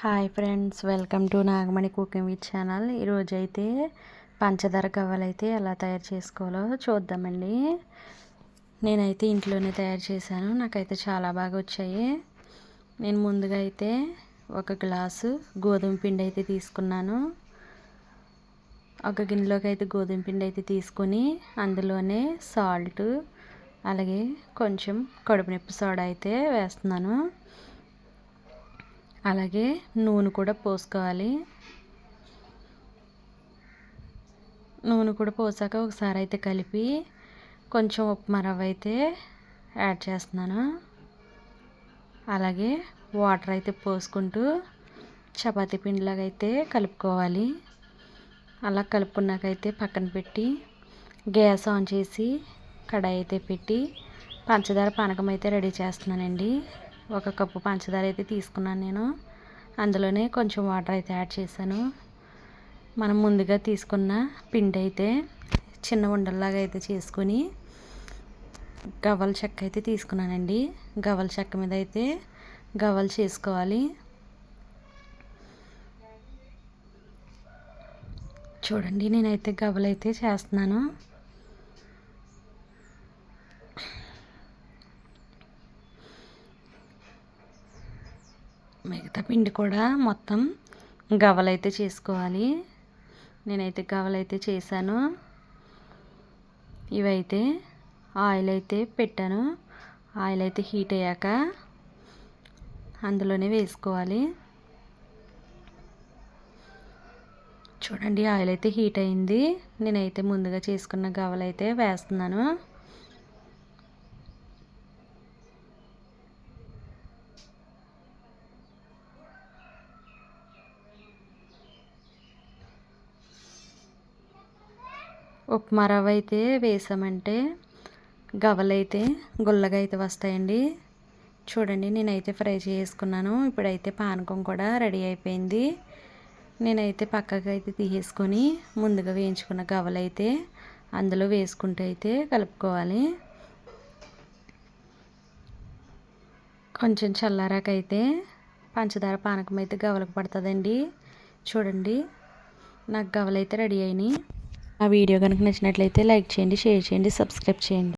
Hi friends, welcome to Nagamani cooking with channel. ఈరోజు అయితే పంచదార గవ్వలు అయితే ఎలా తయారు చేసుకోవాలో చూద్దామండి. నేనైతే ఇంట్లోనే తయారు చేశాను. నాకైతే చాలా బాగా వచ్చాయి. నేను ముందుగా అయితే ఒక గ్లాసు గోధుమ పిండి అయితే తీసుకున్నాను. ఒక గిన్నెలోకి అయితే గోధుమ పిండి అయితే తీసుకొని అందులోనే సాల్ట్, అలాగే కొంచెం కడుపు నొప్పి సోడా అయితే వేస్తున్నాను. అలాగే నూనె కూడా పోసుకోవాలి. నూనె కూడా పోసాక ఒకసారి అయితే కలిపి కొంచెం ఉప్మా రవ్వ అయితే యాడ్ చేస్తున్నాను. అలాగే వాటర్ అయితే పోసుకుంటూ చపాతీ పిండిలాగా అయితే కలుపుకోవాలి. అలా కలుపుకున్నాకైతే పక్కన పెట్టి గ్యాస్ ఆన్ చేసి కడాయి అయితే పెట్టి పంచదార పానకం అయితే రెడీ చేస్తున్నానండి. ఒక కప్పు పంచదార అయితే తీసుకున్నాను నేను. అందులోనే కొంచెం వాటర్ అయితే యాడ్ చేశాను. మనం ముందుగా తీసుకున్న పిండి అయితే చిన్న ఉండల్లాగా అయితే చేసుకొని గవ్వల చెక్క అయితే తీసుకున్నానండి. గవ్వల చెక్క మీద అయితే గవ్వలు చేసుకోవాలి. చూడండి, నేనైతే గవ్వలు అయితే చేస్తున్నాను. మిగతా పిండి కూడా మొత్తం గవ్వలైతే చేసుకోవాలి. నేనైతే గవ్వలైతే చేశాను. ఇవైతే ఆయిల్ అయితే పెట్టాను. ఆయిల్ అయితే హీట్ అయ్యాక అందులోనే వేసుకోవాలి. చూడండి, ఆయిల్ అయితే హీట్ అయింది. నేనైతే ముందుగా చేసుకున్న గవ్వలైతే వేస్తున్నాను. ఉప్మా రవ్వ అయితే వేసామంటే గవ్వలైతే గుల్లగా అయితే వస్తాయండి. చూడండి, నేనైతే ఫ్రై చేసుకున్నాను. ఇప్పుడైతే పానకం కూడా రెడీ అయిపోయింది. నేనైతే పక్కకి అయితే తీసేసుకొని ముందుగా వేయించుకున్న గవ్వలైతే అందులో వేసుకుంటూ అయితే కలుపుకోవాలి. కొంచెం చల్లారాకైతే పంచదార పానకం అయితే గవ్వలకు పడుతుందండి. చూడండి, నాకు గవ్వలైతే రెడీ అయినాయి. ఆ వీడియో కనుక నచ్చినట్లయితే లైక్ చేయండి, షేర్ చేయండి, సబ్స్క్రైబ్ చేయండి.